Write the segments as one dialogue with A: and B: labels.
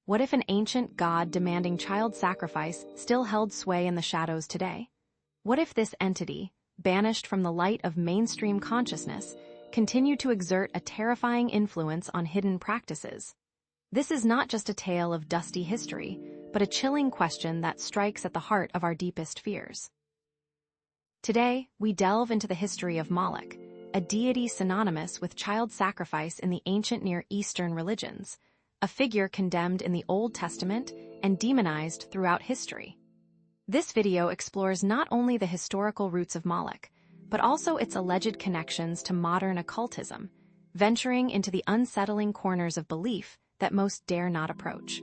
A: What if an ancient god demanding child sacrifice still held sway in the shadows today? What if this entity, banished from the light of mainstream consciousness, continued to exert a terrifying influence on hidden practices? This is not just a tale of dusty history, but a chilling question that strikes at the heart of our deepest fears. Today, we delve into the history of Moloch, a deity synonymous with child sacrifice in the ancient Near Eastern religions, a figure condemned in the Old Testament and demonized throughout history. This video explores not only the historical roots of Moloch, but also its alleged connections to modern occultism, venturing into the unsettling corners of belief that most dare not approach.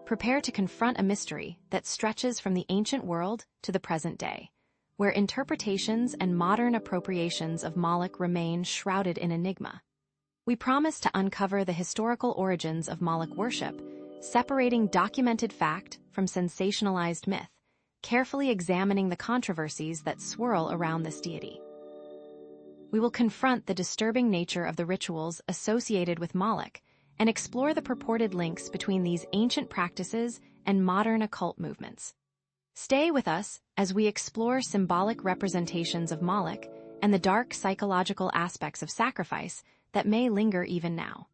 A: Prepare to confront a mystery that stretches from the ancient world to the present day, where interpretations and modern appropriations of Moloch remain shrouded in enigma. We promise to uncover the historical origins of Moloch worship, separating documented fact from sensationalized myth, carefully examining the controversies that swirl around this deity. We will confront the disturbing nature of the rituals associated with Moloch and explore the purported links between these ancient practices and modern occult movements. Stay with us as we explore symbolic representations of Moloch and the dark psychological aspects of sacrifice that may linger even now.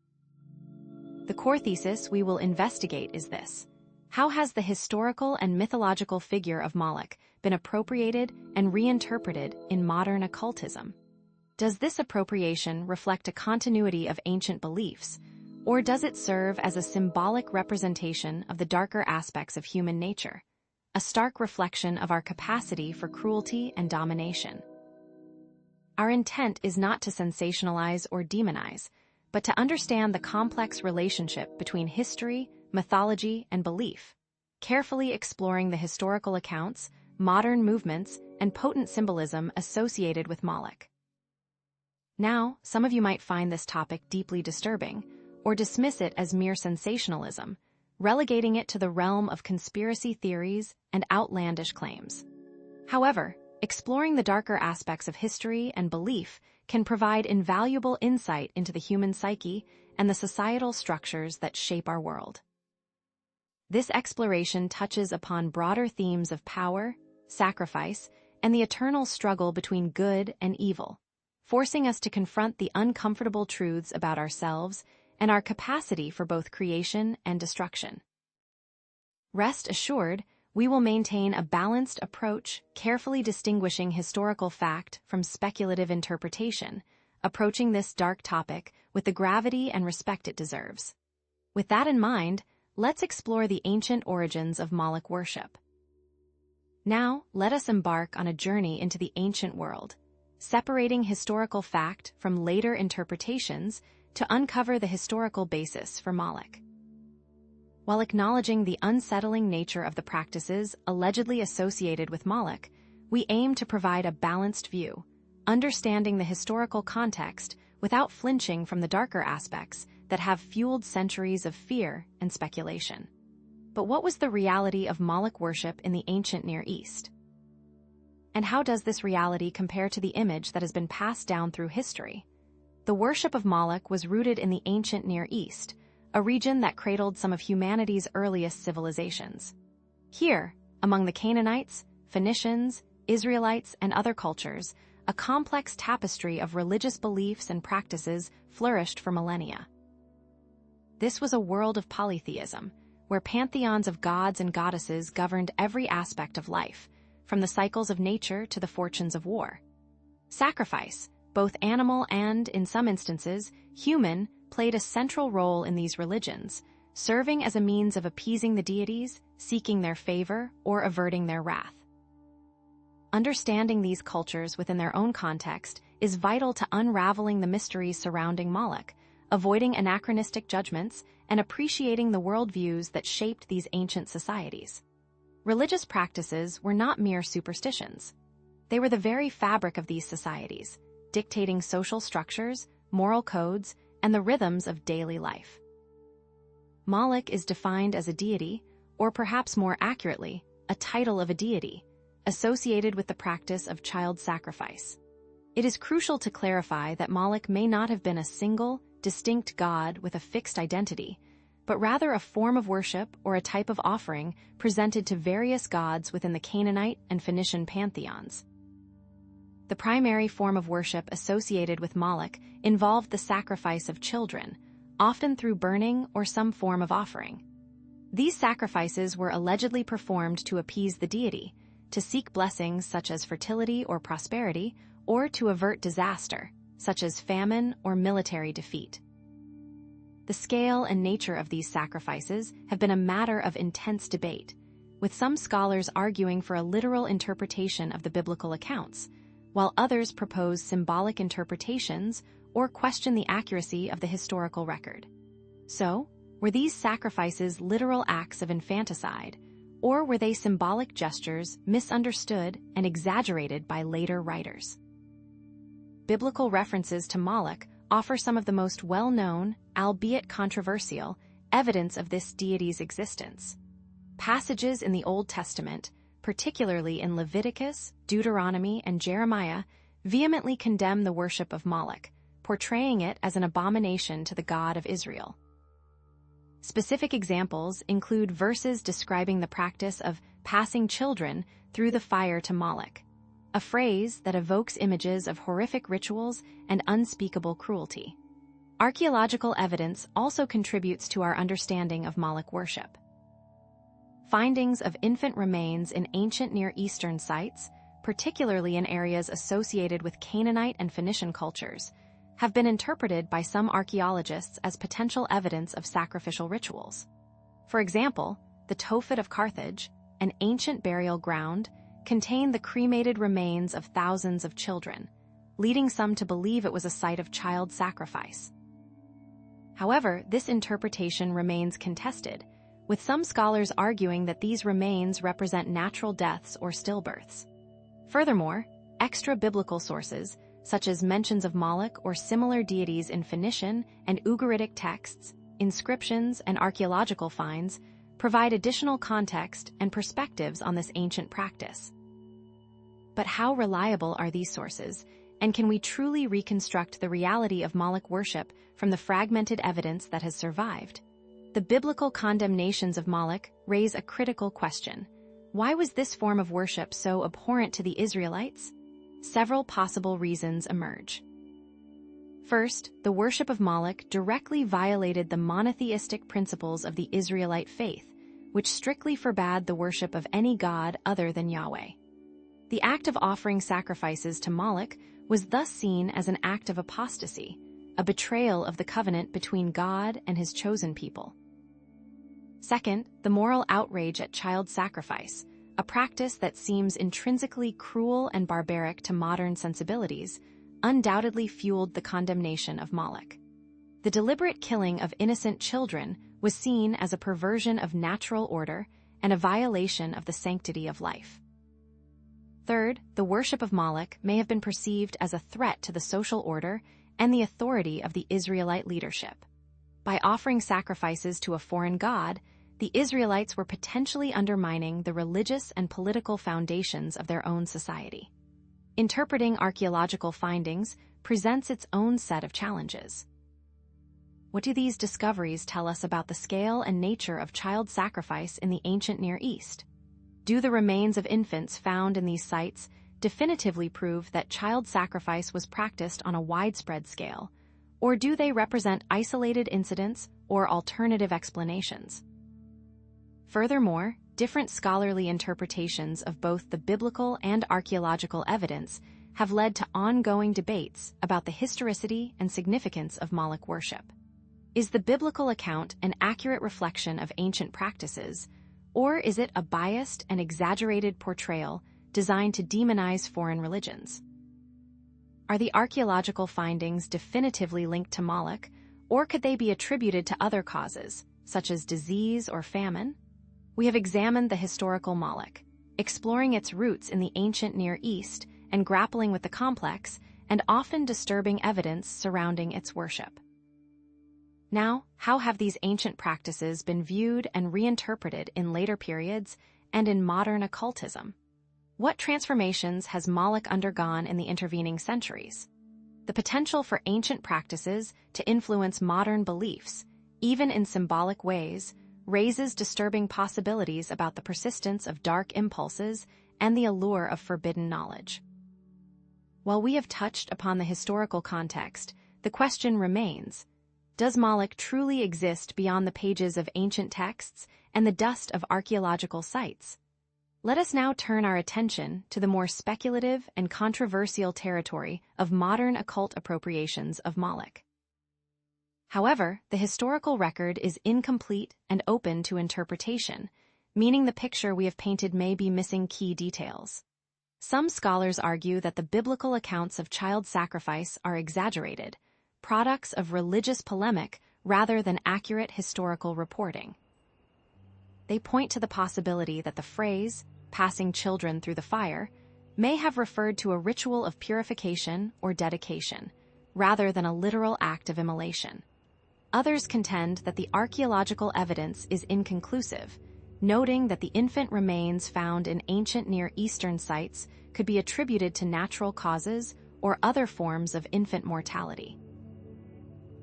A: The core thesis we will investigate is this: how has the historical and mythological figure of Moloch been appropriated and reinterpreted in modern occultism? Does this appropriation reflect a continuity of ancient beliefs, or does it serve as a symbolic representation of the darker aspects of human nature, a stark reflection of our capacity for cruelty and domination? Our intent is not to sensationalize or demonize, but to understand the complex relationship between history, mythology, and belief, carefully exploring the historical accounts, modern movements, and potent symbolism associated with Moloch. Now, some of you might find this topic deeply disturbing, or dismiss it as mere sensationalism, relegating it to the realm of conspiracy theories and outlandish claims. However, exploring the darker aspects of history and belief can provide invaluable insight into the human psyche and the societal structures that shape our world. This exploration touches upon broader themes of power, sacrifice, and the eternal struggle between good and evil, forcing us to confront the uncomfortable truths about ourselves and our capacity for both creation and destruction. Rest assured, we will maintain a balanced approach, carefully distinguishing historical fact from speculative interpretation, approaching this dark topic with the gravity and respect it deserves. With that in mind, let's explore the ancient origins of Moloch worship. Now, let us embark on a journey into the ancient world, separating historical fact from later interpretations to uncover the historical basis for Moloch. While acknowledging the unsettling nature of the practices allegedly associated with Moloch, we aim to provide a balanced view, understanding the historical context without flinching from the darker aspects that have fueled centuries of fear and speculation. But what was the reality of Moloch worship in the ancient Near East? And how does this reality compare to the image that has been passed down through history? The worship of Moloch was rooted in the ancient Near East, a region that cradled some of humanity's earliest civilizations. Here, among the Canaanites, Phoenicians, Israelites, and other cultures, a complex tapestry of religious beliefs and practices flourished for millennia. This was a world of polytheism, where pantheons of gods and goddesses governed every aspect of life, from the cycles of nature to the fortunes of war. Sacrifice, both animal and, in some instances, human, played a central role in these religions, serving as a means of appeasing the deities, seeking their favor, or averting their wrath. Understanding these cultures within their own context is vital to unraveling the mysteries surrounding Moloch, avoiding anachronistic judgments, and appreciating the worldviews that shaped these ancient societies. Religious practices were not mere superstitions. They were the very fabric of these societies, dictating social structures, moral codes, and the rhythms of daily life. Moloch is defined as a deity, or perhaps more accurately, a title of a deity, associated with the practice of child sacrifice. It is crucial to clarify that Moloch may not have been a single, distinct god with a fixed identity, but rather a form of worship or a type of offering presented to various gods within the Canaanite and Phoenician pantheons. The primary form of worship associated with Moloch involved the sacrifice of children, often through burning or some form of offering. These sacrifices were allegedly performed to appease the deity, to seek blessings such as fertility or prosperity, or to avert disaster, such as famine or military defeat. The scale and nature of these sacrifices have been a matter of intense debate, with some scholars arguing for a literal interpretation of the biblical accounts, while others propose symbolic interpretations or question the accuracy of the historical record. So, were these sacrifices literal acts of infanticide, or were they symbolic gestures misunderstood and exaggerated by later writers? Biblical references to Moloch offer some of the most well-known, albeit controversial, evidence of this deity's existence. Passages in the Old Testament, particularly in Leviticus, Deuteronomy, and Jeremiah, vehemently condemn the worship of Moloch, portraying it as an abomination to the God of Israel. Specific examples include verses describing the practice of passing children through the fire to Moloch, a phrase that evokes images of horrific rituals and unspeakable cruelty. Archaeological evidence also contributes to our understanding of Moloch worship. Findings of infant remains in ancient Near Eastern sites, particularly in areas associated with Canaanite and Phoenician cultures, have been interpreted by some archaeologists as potential evidence of sacrificial rituals. For example, the Tophet of Carthage, an ancient burial ground, contained the cremated remains of thousands of children, leading some to believe it was a site of child sacrifice. However, this interpretation remains contested, with some scholars arguing that these remains represent natural deaths or stillbirths. Furthermore, extra-biblical sources, such as mentions of Moloch or similar deities in Phoenician and Ugaritic texts, inscriptions, and archaeological finds, provide additional context and perspectives on this ancient practice. But how reliable are these sources, and can we truly reconstruct the reality of Moloch worship from the fragmented evidence that has survived? The biblical condemnations of Moloch raise a critical question. Why was this form of worship so abhorrent to the Israelites? Several possible reasons emerge. First, the worship of Moloch directly violated the monotheistic principles of the Israelite faith, which strictly forbade the worship of any god other than Yahweh. The act of offering sacrifices to Moloch was thus seen as an act of apostasy, a betrayal of the covenant between God and his chosen people. Second, the moral outrage at child sacrifice, a practice that seems intrinsically cruel and barbaric to modern sensibilities, undoubtedly fueled the condemnation of Moloch. The deliberate killing of innocent children was seen as a perversion of natural order and a violation of the sanctity of life. Third, the worship of Moloch may have been perceived as a threat to the social order and the authority of the Israelite leadership. By offering sacrifices to a foreign god, the Israelites were potentially undermining the religious and political foundations of their own society. Interpreting archaeological findings presents its own set of challenges. What do these discoveries tell us about the scale and nature of child sacrifice in the ancient Near East? Do the remains of infants found in these sites definitively prove that child sacrifice was practiced on a widespread scale, or do they represent isolated incidents or alternative explanations? Furthermore, different scholarly interpretations of both the biblical and archaeological evidence have led to ongoing debates about the historicity and significance of Moloch worship. Is the biblical account an accurate reflection of ancient practices, or is it a biased and exaggerated portrayal designed to demonize foreign religions? Are the archaeological findings definitively linked to Moloch, or could they be attributed to other causes, such as disease or famine? We have examined the historical Moloch, exploring its roots in the ancient Near East and grappling with the complex and often disturbing evidence surrounding its worship. Now, how have these ancient practices been viewed and reinterpreted in later periods and in modern occultism? What transformations has Moloch undergone in the intervening centuries? The potential for ancient practices to influence modern beliefs even in symbolic ways, raises disturbing possibilities about the persistence of dark impulses and the allure of forbidden knowledge. While we have touched upon the historical context, the question remains: does Moloch truly exist beyond the pages of ancient texts and the dust of archaeological sites? Let us now turn our attention to the more speculative and controversial territory of modern occult appropriations of Moloch. However, the historical record is incomplete and open to interpretation, meaning the picture we have painted may be missing key details. Some scholars argue that the biblical accounts of child sacrifice are exaggerated, products of religious polemic rather than accurate historical reporting. They point to the possibility that the phrase, passing children through the fire, may have referred to a ritual of purification or dedication, rather than a literal act of immolation. Others contend that the archaeological evidence is inconclusive, noting that the infant remains found in ancient Near Eastern sites could be attributed to natural causes or other forms of infant mortality.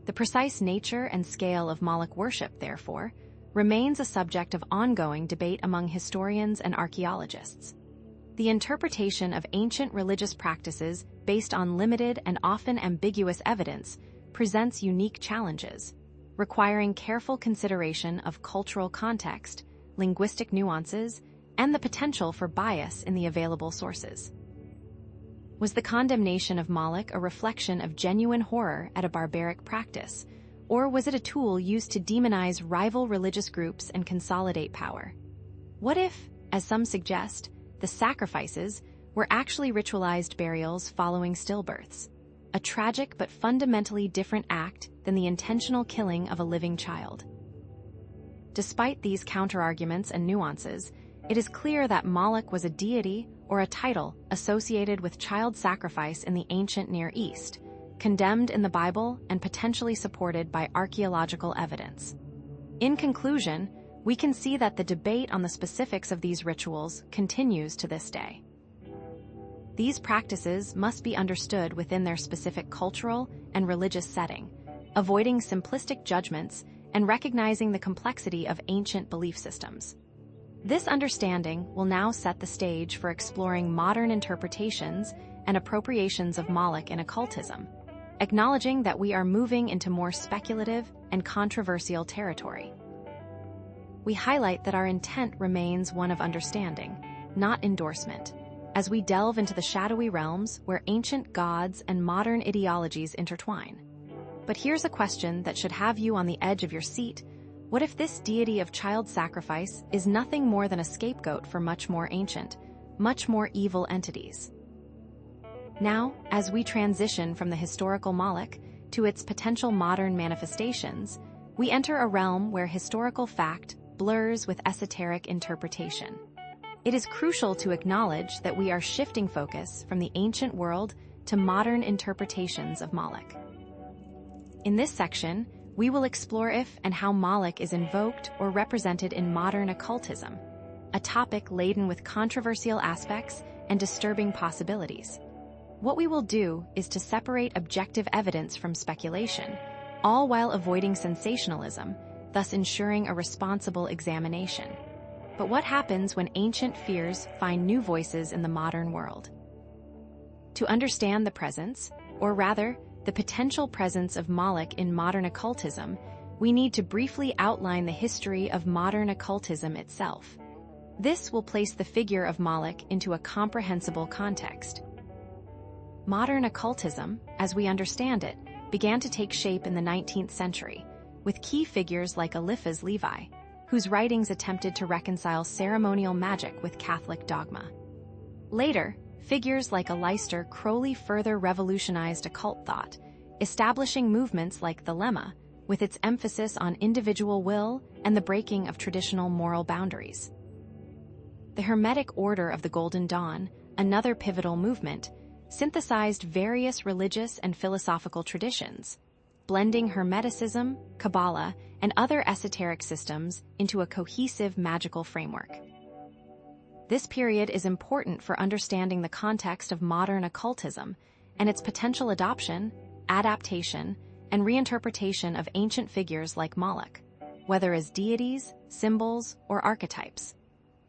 A: The precise nature and scale of Moloch worship, therefore, remains a subject of ongoing debate among historians and archaeologists. The interpretation of ancient religious practices based on limited and often ambiguous evidence presents unique challenges, requiring careful consideration of cultural context, linguistic nuances, and the potential for bias in the available sources. Was the condemnation of Moloch a reflection of genuine horror at a barbaric practice, or was it a tool used to demonize rival religious groups and consolidate power? What if, as some suggest, the sacrifices were actually ritualized burials following stillbirths, a tragic but fundamentally different act than the intentional killing of a living child? Despite these counterarguments and nuances, it is clear that Moloch was a deity or a title associated with child sacrifice in the ancient Near East, condemned in the Bible and potentially supported by archaeological evidence. In conclusion, we can see that the debate on the specifics of these rituals continues to this day. These practices must be understood within their specific cultural and religious setting, avoiding simplistic judgments and recognizing the complexity of ancient belief systems. This understanding will now set the stage for exploring modern interpretations and appropriations of Moloch in occultism, acknowledging that we are moving into more speculative and controversial territory. We highlight that our intent remains one of understanding, not endorsement, as we delve into the shadowy realms where ancient gods and modern ideologies intertwine. But here's a question that should have you on the edge of your seat. What if this deity of child sacrifice is nothing more than a scapegoat for much more ancient, much more evil entities? Now, as we transition from the historical Moloch to its potential modern manifestations, we enter a realm where historical fact blurs with esoteric interpretation. It is crucial to acknowledge that we are shifting focus from the ancient world to modern interpretations of Moloch. In this section, we will explore if and how Moloch is invoked or represented in modern occultism, a topic laden with controversial aspects and disturbing possibilities. What we will do is to separate objective evidence from speculation, all while avoiding sensationalism, thus ensuring a responsible examination. But what happens when ancient fears find new voices in the modern world? To understand the presence, or rather, the potential presence of Moloch in modern occultism, we need to briefly outline the history of modern occultism itself. This will place the figure of Moloch into a comprehensible context. Modern occultism, as we understand it, began to take shape in the 19th century, with key figures like Eliphas Levi, whose writings attempted to reconcile ceremonial magic with Catholic dogma. Later, figures like Aleister Crowley further revolutionized occult thought, establishing movements like the Lemma, with its emphasis on individual will and the breaking of traditional moral boundaries. The Hermetic Order of the Golden Dawn, another pivotal movement, synthesized various religious and philosophical traditions, blending Hermeticism, Kabbalah, and other esoteric systems into a cohesive magical framework. This period is important for understanding the context of modern occultism and its potential adoption, adaptation, and reinterpretation of ancient figures like Moloch, whether as deities, symbols, or archetypes.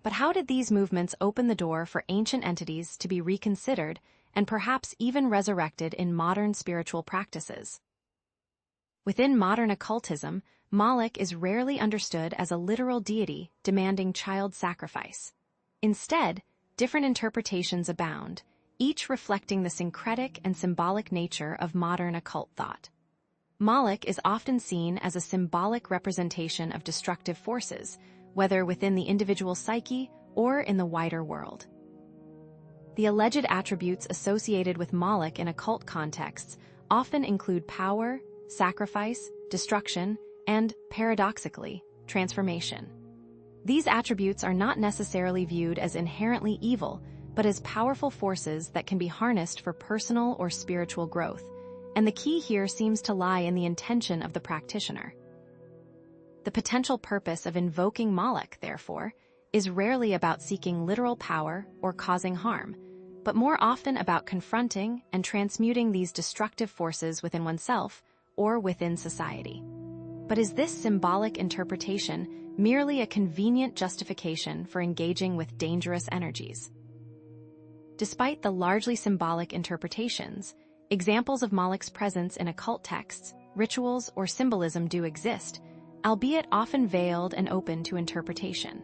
A: But how did these movements open the door for ancient entities to be reconsidered and perhaps even resurrected in modern spiritual practices? Within modern occultism, Moloch is rarely understood as a literal deity demanding child sacrifice. Instead, different interpretations abound, each reflecting the syncretic and symbolic nature of modern occult thought. Moloch is often seen as a symbolic representation of destructive forces, whether within the individual psyche or in the wider world. The alleged attributes associated with Moloch in occult contexts often include power, sacrifice, destruction, and, paradoxically, transformation. These attributes are not necessarily viewed as inherently evil, but as powerful forces that can be harnessed for personal or spiritual growth, and the key here seems to lie in the intention of the practitioner. The potential purpose of invoking Moloch, therefore, is rarely about seeking literal power or causing harm, but more often about confronting and transmuting these destructive forces within oneself or within society. But is this symbolic interpretation merely a convenient justification for engaging with dangerous energies? Despite the largely symbolic interpretations, examples of Moloch's presence in occult texts, rituals, or symbolism do exist, albeit often veiled and open to interpretation.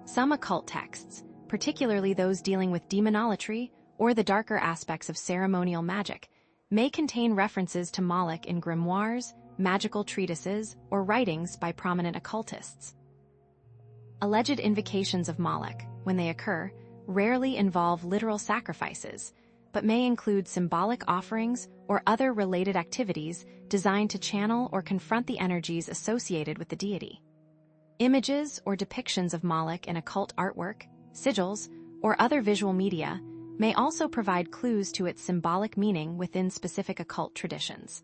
A: Some occult texts, particularly those dealing with demonolatry or the darker aspects of ceremonial magic, may contain references to Moloch in grimoires, magical treatises, or writings by prominent occultists. Alleged invocations of Moloch, when they occur, rarely involve literal sacrifices, but may include symbolic offerings or other related activities designed to channel or confront the energies associated with the deity. Images or depictions of Moloch in occult artwork, sigils, or other visual media may also provide clues to its symbolic meaning within specific occult traditions.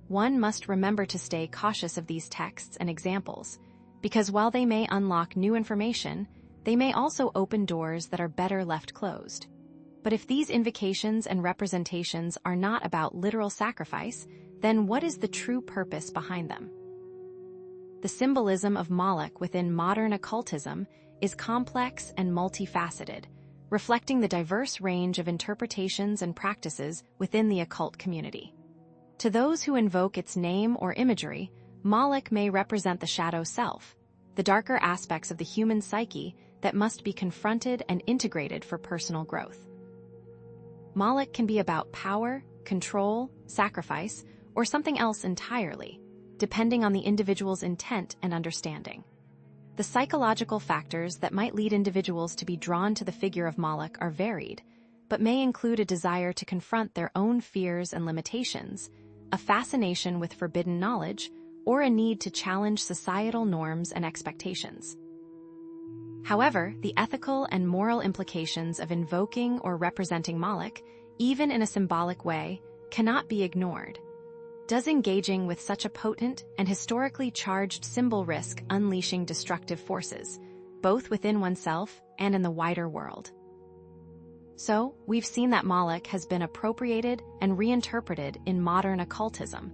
A: One must remember to stay cautious of these texts and examples, because while they may unlock new information, they may also open doors that are better left closed. But if these invocations and representations are not about literal sacrifice, then what is the true purpose behind them? The symbolism of Moloch within modern occultism is complex and multifaceted, reflecting the diverse range of interpretations and practices within the occult community. To those who invoke its name or imagery, Moloch may represent the shadow self, the darker aspects of the human psyche that must be confronted and integrated for personal growth. Moloch can be about power, control, sacrifice, or something else entirely, depending on the individual's intent and understanding. The psychological factors that might lead individuals to be drawn to the figure of Moloch are varied, but may include a desire to confront their own fears and limitations, a fascination with forbidden knowledge, or a need to challenge societal norms and expectations. However, the ethical and moral implications of invoking or representing Moloch, even in a symbolic way, cannot be ignored. Does engaging with such a potent and historically charged symbol risk unleashing destructive forces, both within oneself and in the wider world? So, we've seen that Moloch has been appropriated and reinterpreted in modern occultism,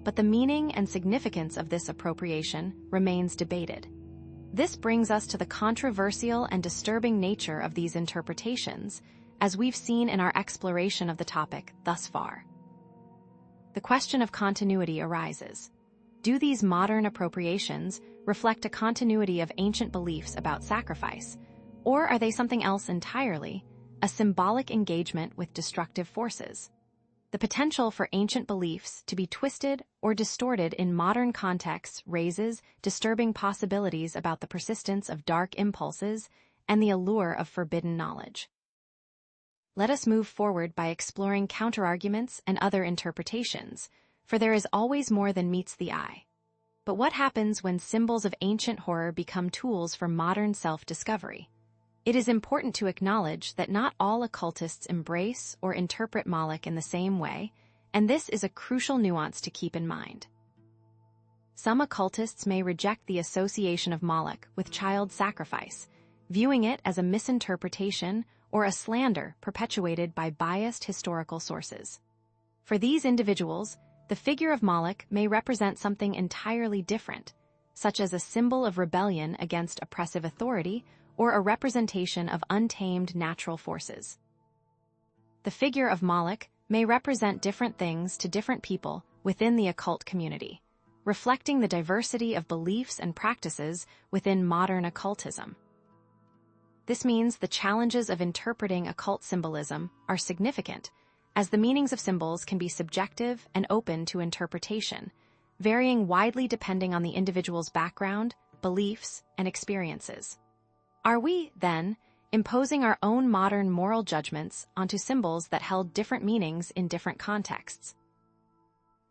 A: but the meaning and significance of this appropriation remains debated. This brings us to the controversial and disturbing nature of these interpretations, as we've seen in our exploration of the topic thus far. The question of continuity arises. Do these modern appropriations reflect a continuity of ancient beliefs about sacrifice, or are they something else entirely, a symbolic engagement with destructive forces? The potential for ancient beliefs to be twisted or distorted in modern contexts raises disturbing possibilities about the persistence of dark impulses and the allure of forbidden knowledge. Let us move forward by exploring counterarguments and other interpretations, for there is always more than meets the eye. But what happens when symbols of ancient horror become tools for modern self-discovery? It is important to acknowledge that not all occultists embrace or interpret Moloch in the same way, and this is a crucial nuance to keep in mind. Some occultists may reject the association of Moloch with child sacrifice, viewing it as a misinterpretation or a slander perpetuated by biased historical sources. For these individuals, the figure of Moloch may represent something entirely different, such as a symbol of rebellion against oppressive authority or a representation of untamed natural forces. The figure of Moloch may represent different things to different people within the occult community, reflecting the diversity of beliefs and practices within modern occultism. This means the challenges of interpreting occult symbolism are significant, as the meanings of symbols can be subjective and open to interpretation, varying widely depending on the individual's background, beliefs, and experiences. Are we, then, imposing our own modern moral judgments onto symbols that held different meanings in different contexts?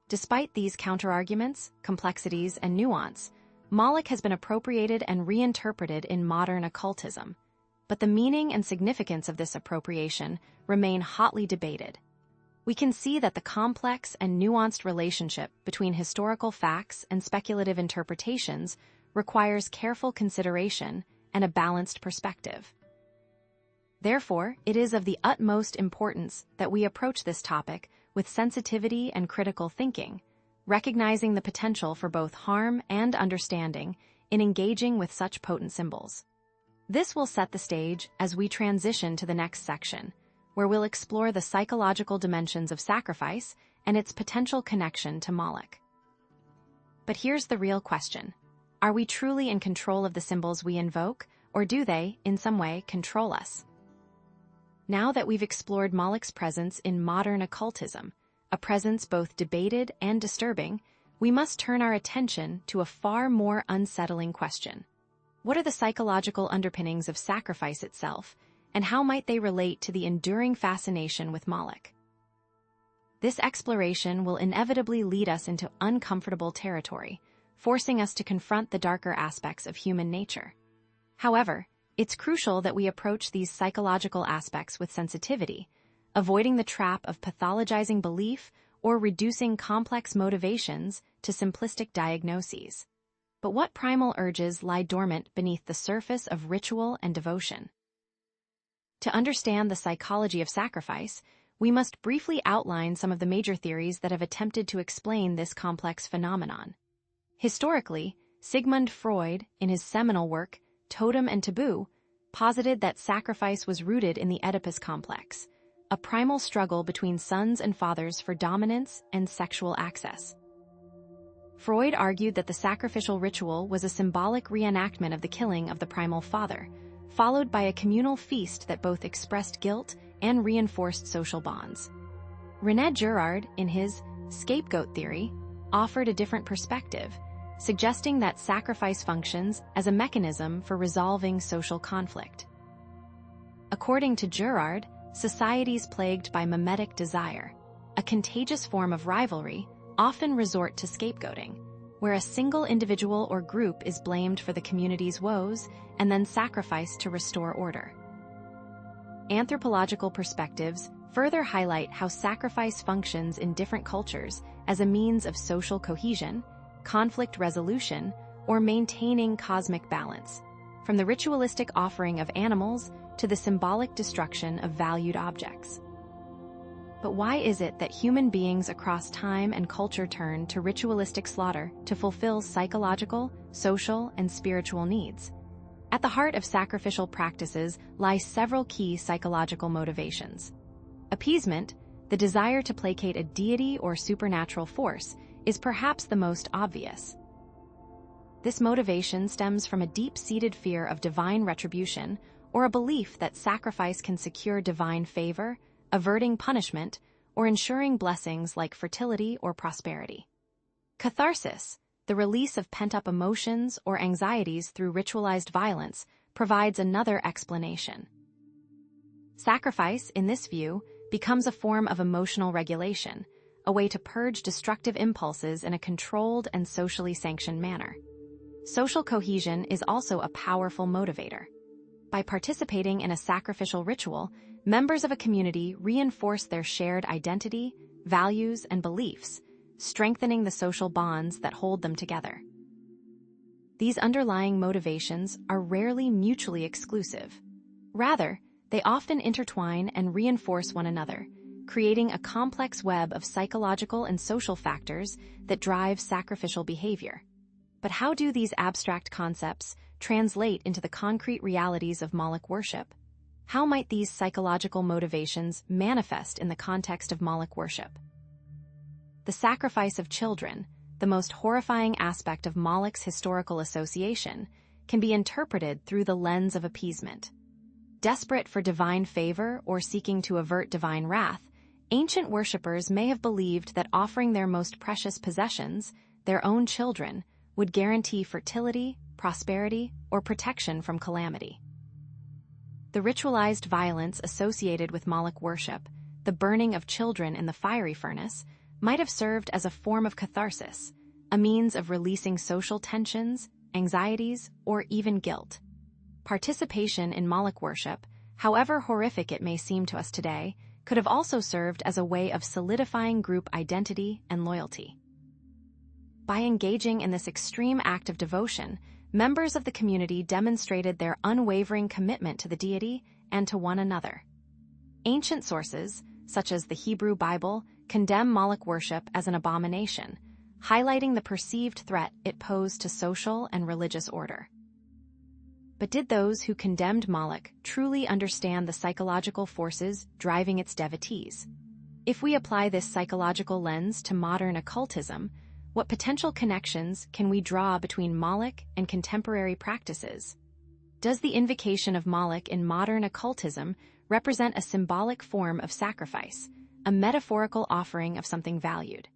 A: Despite these counterarguments, complexities, and nuance, Moloch has been appropriated and reinterpreted in modern occultism, but the meaning and significance of this appropriation remain hotly debated. We can see that the complex and nuanced relationship between historical facts and speculative interpretations requires careful consideration and a balanced perspective. Therefore, it is of the utmost importance that we approach this topic with sensitivity and critical thinking, recognizing the potential for both harm and understanding in engaging with such potent symbols. This will set the stage as we transition to the next section, where we'll explore the psychological dimensions of sacrifice and its potential connection to Moloch. But here's the real question. Are we truly in control of the symbols we invoke, or do they, in some way, control us? Now that we've explored Moloch's presence in modern occultism, a presence both debated and disturbing, we must turn our attention to a far more unsettling question. What are the psychological underpinnings of sacrifice itself, and how might they relate to the enduring fascination with Moloch? This exploration will inevitably lead us into uncomfortable territory, forcing us to confront the darker aspects of human nature. However, it's crucial that we approach these psychological aspects with sensitivity, avoiding the trap of pathologizing belief or reducing complex motivations to simplistic diagnoses. But what primal urges lie dormant beneath the surface of ritual and devotion? To understand the psychology of sacrifice, we must briefly outline some of the major theories that have attempted to explain this complex phenomenon. Historically, Sigmund Freud, in his seminal work, Totem and Taboo, posited that sacrifice was rooted in the Oedipus complex, a primal struggle between sons and fathers for dominance and sexual access. Freud argued that the sacrificial ritual was a symbolic reenactment of the killing of the primal father, followed by a communal feast that both expressed guilt and reinforced social bonds. René Girard, in his scapegoat theory, offered a different perspective, suggesting that sacrifice functions as a mechanism for resolving social conflict. According to Girard, societies plagued by mimetic desire, a contagious form of rivalry, often resort to scapegoating, where a single individual or group is blamed for the community's woes and then sacrificed to restore order. Anthropological perspectives further highlight how sacrifice functions in different cultures as a means of social cohesion, conflict resolution, or maintaining cosmic balance, from the ritualistic offering of animals to the symbolic destruction of valued objects. But why is it that human beings across time and culture turn to ritualistic slaughter to fulfill psychological, social, and spiritual needs? At the heart of sacrificial practices lie several key psychological motivations. Appeasement, the desire to placate a deity or supernatural force, is perhaps the most obvious. This motivation stems from a deep-seated fear of divine retribution or a belief that sacrifice can secure divine favor, averting punishment, or ensuring blessings like fertility or prosperity. Catharsis, the release of pent-up emotions or anxieties through ritualized violence, provides another explanation. Sacrifice, in this view, becomes a form of emotional regulation, a way to purge destructive impulses in a controlled and socially sanctioned manner. Social cohesion is also a powerful motivator. By participating in a sacrificial ritual, members of a community reinforce their shared identity, values, and beliefs, strengthening the social bonds that hold them together. These underlying motivations are rarely mutually exclusive. Rather, they often intertwine and reinforce one another, creating a complex web of psychological and social factors that drive sacrificial behavior. But how do these abstract concepts translate into the concrete realities of Moloch worship? How might these psychological motivations manifest in the context of Moloch worship? The sacrifice of children, the most horrifying aspect of Moloch's historical association, can be interpreted through the lens of appeasement. Desperate for divine favor or seeking to avert divine wrath, ancient worshippers may have believed that offering their most precious possessions, their own children, would guarantee fertility, prosperity, or protection from calamity. The ritualized violence associated with Moloch worship, the burning of children in the fiery furnace, might have served as a form of catharsis, a means of releasing social tensions, anxieties, or even guilt. Participation in Moloch worship, however horrific it may seem to us today, could have also served as a way of solidifying group identity and loyalty. By engaging in this extreme act of devotion, members of the community demonstrated their unwavering commitment to the deity and to one another. Ancient sources, such as the Hebrew Bible, condemn Moloch worship as an abomination, highlighting the perceived threat it posed to social and religious order. But did those who condemned Moloch truly understand the psychological forces driving its devotees? If we apply this psychological lens to modern occultism, what potential connections can we draw between Moloch and contemporary practices? Does the invocation of Moloch in modern occultism represent a symbolic form of sacrifice, a metaphorical offering of something valued?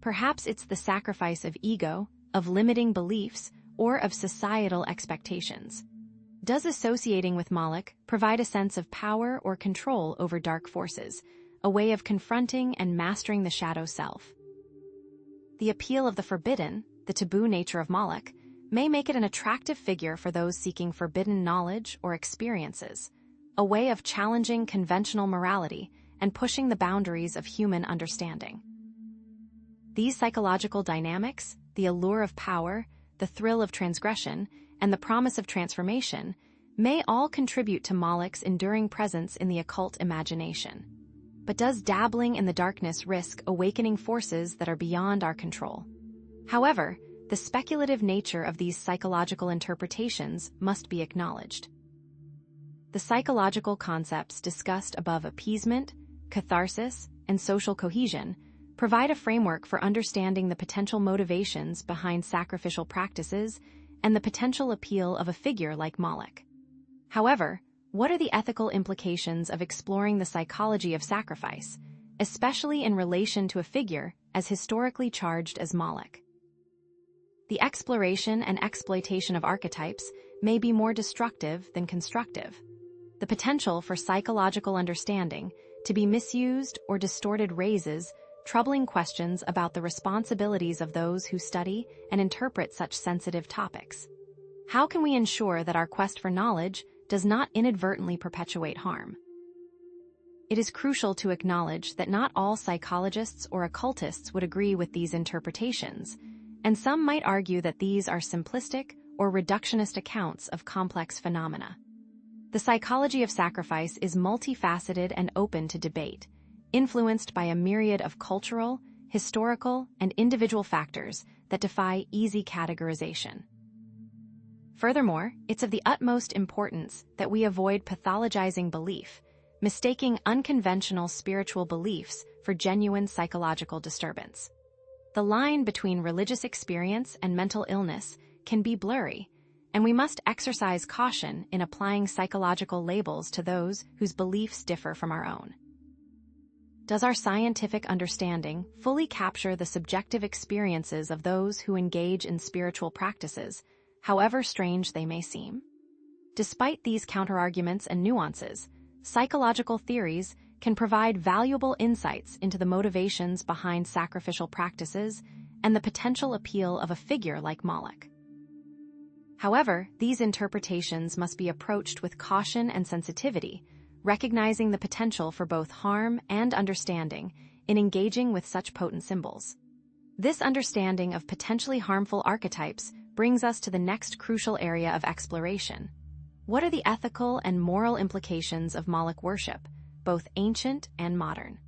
A: Perhaps it's the sacrifice of ego, of limiting beliefs, or of societal expectations. Does associating with Moloch provide a sense of power or control over dark forces, a way of confronting and mastering the shadow self? The appeal of the forbidden, the taboo nature of Moloch, may make it an attractive figure for those seeking forbidden knowledge or experiences, a way of challenging conventional morality and pushing the boundaries of human understanding. These psychological dynamics, the allure of power, the thrill of transgression, and the promise of transformation, may all contribute to Moloch's enduring presence in the occult imagination. But does dabbling in the darkness risk awakening forces that are beyond our control? However, the speculative nature of these psychological interpretations must be acknowledged. The psychological concepts discussed above, appeasement, catharsis, and social cohesion, provide a framework for understanding the potential motivations behind sacrificial practices and the potential appeal of a figure like Moloch. However, what are the ethical implications of exploring the psychology of sacrifice, especially in relation to a figure as historically charged as Moloch? The exploration and exploitation of archetypes may be more destructive than constructive. The potential for psychological understanding to be misused or distorted raises troubling questions about the responsibilities of those who study and interpret such sensitive topics. How can we ensure that our quest for knowledge does not inadvertently perpetuate harm? It is crucial to acknowledge that not all psychologists or occultists would agree with these interpretations, and some might argue that these are simplistic or reductionist accounts of complex phenomena. The psychology of sacrifice is multifaceted and open to debate, influenced by a myriad of cultural, historical, and individual factors that defy easy categorization. Furthermore, it's of the utmost importance that we avoid pathologizing belief, mistaking unconventional spiritual beliefs for genuine psychological disturbance. The line between religious experience and mental illness can be blurry, and we must exercise caution in applying psychological labels to those whose beliefs differ from our own. Does our scientific understanding fully capture the subjective experiences of those who engage in spiritual practices, however strange they may seem? Despite these counterarguments and nuances, psychological theories can provide valuable insights into the motivations behind sacrificial practices and the potential appeal of a figure like Moloch. However, these interpretations must be approached with caution and sensitivity, recognizing the potential for both harm and understanding in engaging with such potent symbols. This understanding of potentially harmful archetypes brings us to the next crucial area of exploration. What are the ethical and moral implications of Moloch worship, both ancient and modern.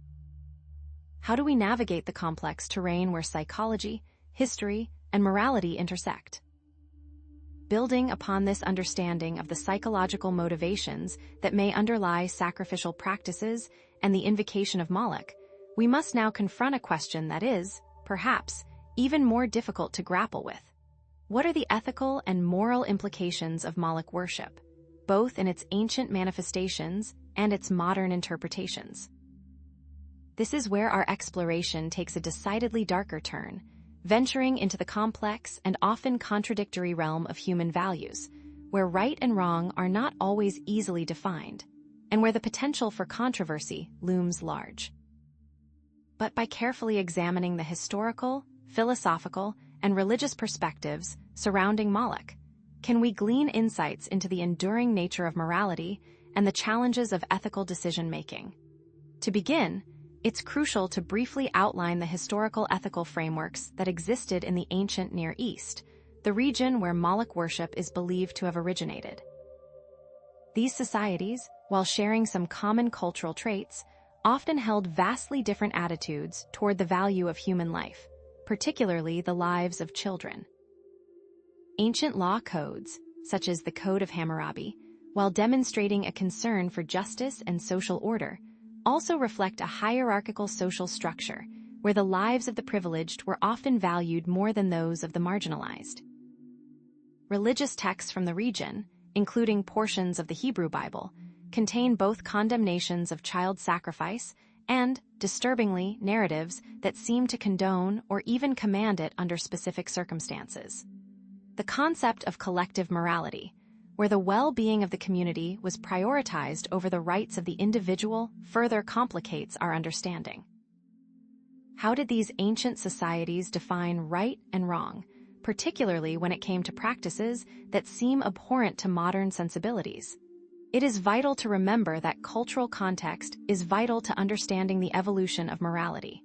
A: How do we navigate the complex terrain where psychology, history, and morality intersect? Building upon this understanding of the psychological motivations that may underlie sacrificial practices and the invocation of Moloch, we must now confront a question that is, perhaps, even more difficult to grapple with. What are the ethical and moral implications of Moloch worship, both in its ancient manifestations and its modern interpretations? This is where our exploration takes a decidedly darker turn, venturing into the complex and often contradictory realm of human values, where right and wrong are not always easily defined, and where the potential for controversy looms large. But by carefully examining the historical, philosophical, and religious perspectives surrounding Moloch, can we glean insights into the enduring nature of morality and the challenges of ethical decision-making. To begin, it's crucial to briefly outline the historical ethical frameworks that existed in the ancient Near East, the region where Moloch worship is believed to have originated. These societies, while sharing some common cultural traits, often held vastly different attitudes toward the value of human life, particularly the lives of children. Ancient law codes, such as the Code of Hammurabi, while demonstrating a concern for justice and social order, also reflect a hierarchical social structure where the lives of the privileged were often valued more than those of the marginalized. Religious texts from the region, including portions of the Hebrew Bible, contain both condemnations of child sacrifice and, disturbingly, narratives that seem to condone or even command it under specific circumstances. The concept of collective morality, where the well-being of the community was prioritized over the rights of the individual, further complicates our understanding. How did these ancient societies define right and wrong, particularly when it came to practices that seem abhorrent to modern sensibilities? It is vital to remember that cultural context is vital to understanding the evolution of morality.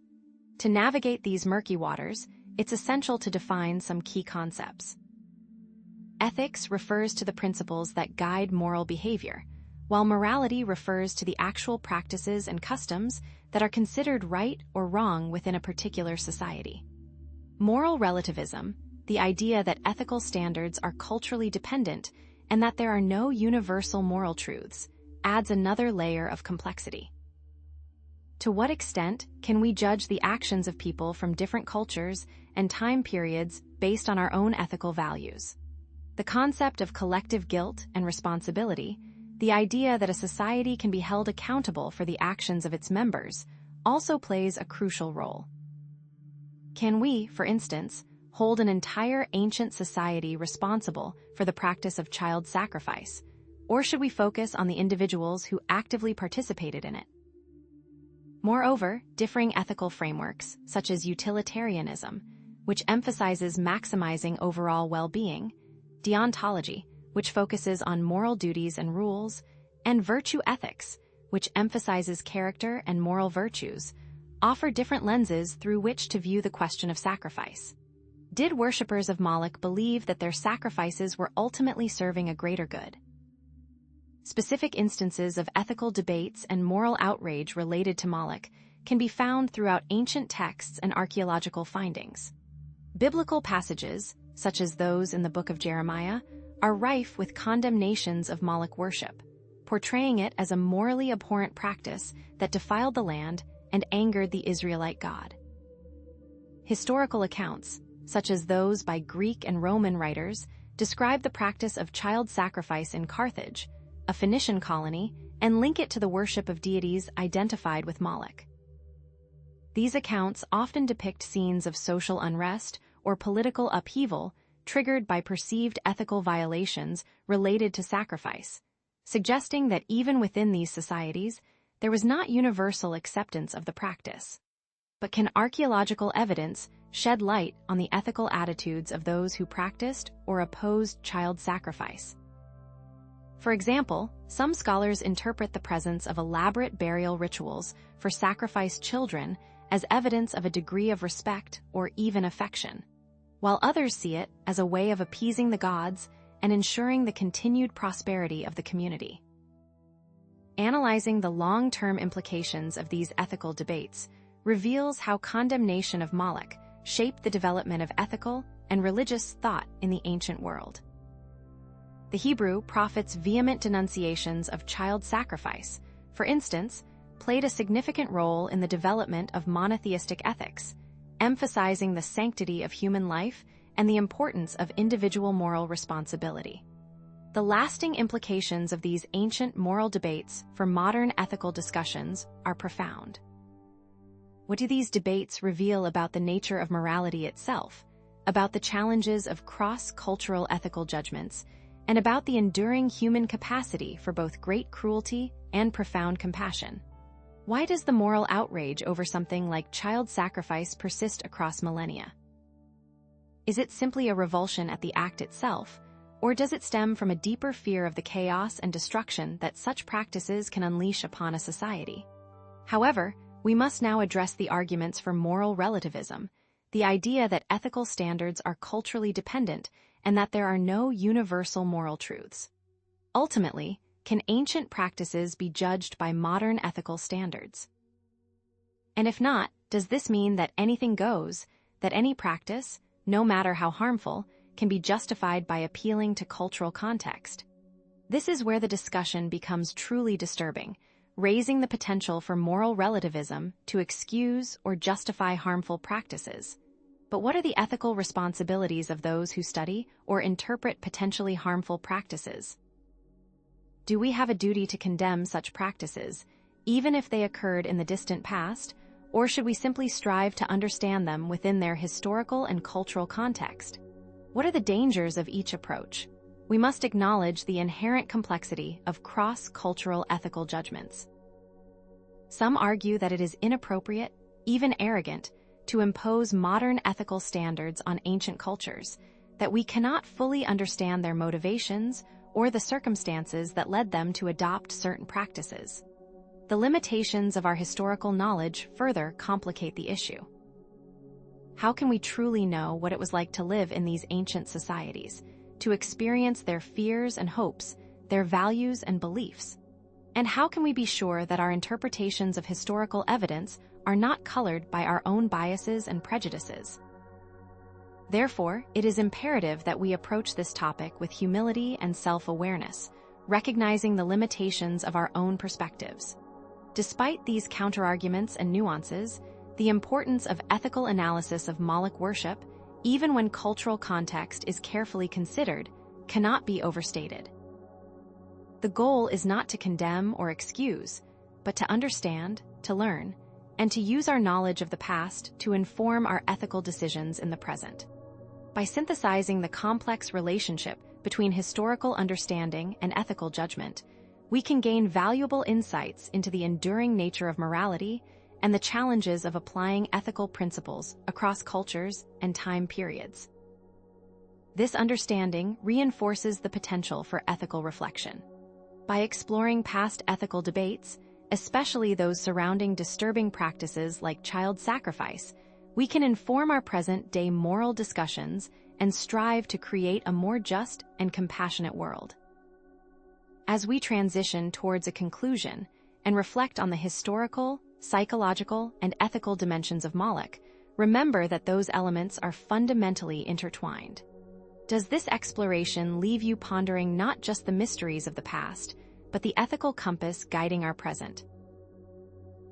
A: To navigate these murky waters, it's essential to define some key concepts. Ethics refers to the principles that guide moral behavior, while morality refers to the actual practices and customs that are considered right or wrong within a particular society. Moral relativism, the idea that ethical standards are culturally dependent and that there are no universal moral truths, adds another layer of complexity. To what extent can we judge the actions of people from different cultures and time periods based on our own ethical values? The concept of collective guilt and responsibility, the idea that a society can be held accountable for the actions of its members, also plays a crucial role. Can we, for instance, hold an entire ancient society responsible for the practice of child sacrifice, or should we focus on the individuals who actively participated in it? Moreover, differing ethical frameworks, such as utilitarianism, which emphasizes maximizing overall well-being, deontology, which focuses on moral duties and rules, and virtue ethics, which emphasizes character and moral virtues, offer different lenses through which to view the question of sacrifice. Did worshippers of Moloch believe that their sacrifices were ultimately serving a greater good? Specific instances of ethical debates and moral outrage related to Moloch can be found throughout ancient texts and archaeological findings. Biblical passages, such as those in the book of Jeremiah, are rife with condemnations of Moloch worship, portraying it as a morally abhorrent practice that defiled the land and angered the Israelite God. Historical accounts, such as those by Greek and Roman writers, describe the practice of child sacrifice in Carthage, a Phoenician colony, and link it to the worship of deities identified with Moloch. These accounts often depict scenes of social unrest or political upheaval triggered by perceived ethical violations related to sacrifice, suggesting that even within these societies, there was not universal acceptance of the practice. But can archaeological evidence shed light on the ethical attitudes of those who practiced or opposed child sacrifice? For example, some scholars interpret the presence of elaborate burial rituals for sacrificed children as evidence of a degree of respect or even affection, while others see it as a way of appeasing the gods and ensuring the continued prosperity of the community. Analyzing the long-term implications of these ethical debates reveals how condemnation of Moloch shaped the development of ethical and religious thought in the ancient world. The Hebrew prophets' vehement denunciations of child sacrifice, for instance, played a significant role in the development of monotheistic ethics, emphasizing the sanctity of human life and the importance of individual moral responsibility. The lasting implications of these ancient moral debates for modern ethical discussions are profound. What do these debates reveal about the nature of morality itself, about the challenges of cross-cultural ethical judgments, and about the enduring human capacity for both great cruelty and profound compassion? Why does the moral outrage over something like child sacrifice persist across millennia? Is it simply a revulsion at the act itself, or does it stem from a deeper fear of the chaos and destruction that such practices can unleash upon a society? However, we must now address the arguments for moral relativism, the idea that ethical standards are culturally dependent and that there are no universal moral truths. Ultimately, can ancient practices be judged by modern ethical standards? And if not, does this mean that anything goes, that any practice, no matter how harmful, can be justified by appealing to cultural context? This is where the discussion becomes truly disturbing, raising the potential for moral relativism to excuse or justify harmful practices. But what are the ethical responsibilities of those who study or interpret potentially harmful practices? Do we have a duty to condemn such practices, even if they occurred in the distant past, or should we simply strive to understand them within their historical and cultural context? What are the dangers of each approach? We must acknowledge the inherent complexity of cross-cultural ethical judgments. Some argue that it is inappropriate, even arrogant, to impose modern ethical standards on ancient cultures, that we cannot fully understand their motivations or the circumstances that led them to adopt certain practices. The limitations of our historical knowledge further complicate the issue. How can we truly know what it was like to live in these ancient societies, to experience their fears and hopes, their values and beliefs? And how can we be sure that our interpretations of historical evidence are not colored by our own biases and prejudices? Therefore, it is imperative that we approach this topic with humility and self-awareness, recognizing the limitations of our own perspectives. Despite these counterarguments and nuances, the importance of ethical analysis of Moloch worship, even when cultural context is carefully considered, cannot be overstated. The goal is not to condemn or excuse, but to understand, to learn, and to use our knowledge of the past to inform our ethical decisions in the present. By synthesizing the complex relationship between historical understanding and ethical judgment, we can gain valuable insights into the enduring nature of morality and the challenges of applying ethical principles across cultures and time periods. This understanding reinforces the potential for ethical reflection. By exploring past ethical debates, especially those surrounding disturbing practices like child sacrifice, we can inform our present-day moral discussions and strive to create a more just and compassionate world. As we transition towards a conclusion and reflect on the historical, psychological, and ethical dimensions of Moloch, remember that those elements are fundamentally intertwined. Does this exploration leave you pondering not just the mysteries of the past, but the ethical compass guiding our present?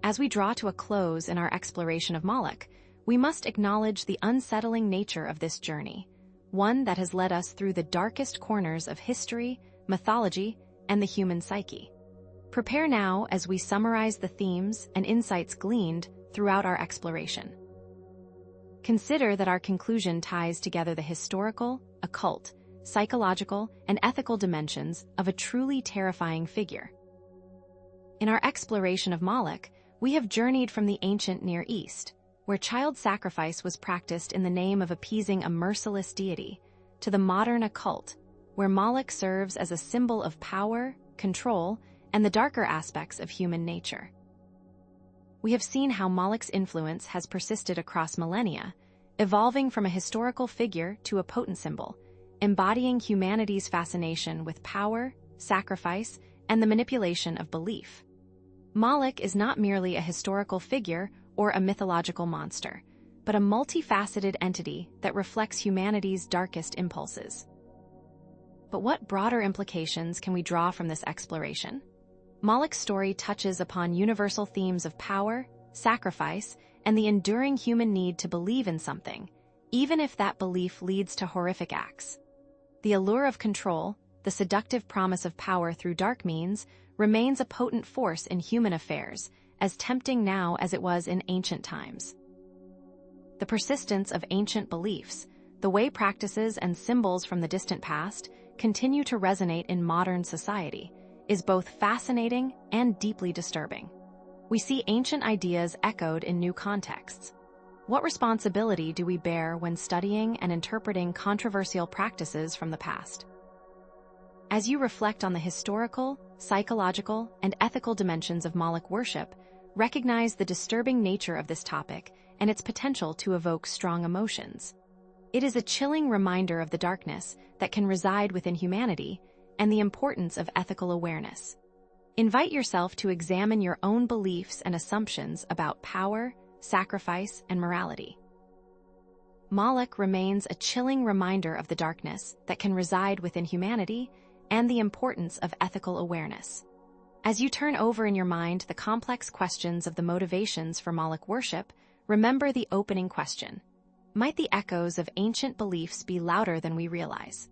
A: As we draw to a close in our exploration of Moloch, we must acknowledge the unsettling nature of this journey, one that has led us through the darkest corners of history, mythology, and the human psyche. Prepare now as we summarize the themes and insights gleaned throughout our exploration. Consider that our conclusion ties together the historical, occult, psychological, and ethical dimensions of a truly terrifying figure. In our exploration of Moloch, we have journeyed from the ancient Near East, where child sacrifice was practiced in the name of appeasing a merciless deity, to the modern occult, where Moloch serves as a symbol of power, control, and the darker aspects of human nature. We have seen how Moloch's influence has persisted across millennia, evolving from a historical figure to a potent symbol, embodying humanity's fascination with power, sacrifice, and the manipulation of belief. Moloch is not merely a historical figure or a mythological monster, but a multifaceted entity that reflects humanity's darkest impulses. But what broader implications can we draw from this exploration? Moloch's story touches upon universal themes of power, sacrifice, and the enduring human need to believe in something, even if that belief leads to horrific acts. The allure of control, the seductive promise of power through dark means, remains a potent force in human affairs, as tempting now as it was in ancient times. The persistence of ancient beliefs, the way practices and symbols from the distant past continue to resonate in modern society, is both fascinating and deeply disturbing. We see ancient ideas echoed in new contexts. What responsibility do we bear when studying and interpreting controversial practices from the past? As you reflect on the historical, psychological, and ethical dimensions of Moloch worship, recognize the disturbing nature of this topic and its potential to evoke strong emotions. It is a chilling reminder of the darkness that can reside within humanity and the importance of ethical awareness. Invite yourself to examine your own beliefs and assumptions about power, sacrifice, and morality. Moloch remains a chilling reminder of the darkness that can reside within humanity and the importance of ethical awareness. As you turn over in your mind the complex questions of the motivations for Moloch worship, remember the opening question: might the echoes of ancient beliefs be louder than we realize?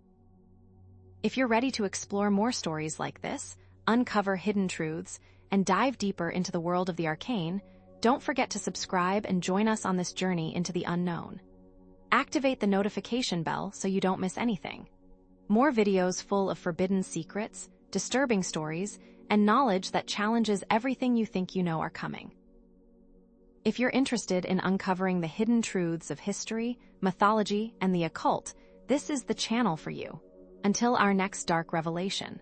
A: If you're ready to explore more stories like this, uncover hidden truths, and dive deeper into the world of the arcane, don't forget to subscribe and join us on this journey into the unknown. Activate the notification bell so you don't miss anything. More videos full of forbidden secrets, disturbing stories, and knowledge that challenges everything you think you know are coming. If you're interested in uncovering the hidden truths of history, mythology, and the occult, this is the channel for you. Until our next dark revelation.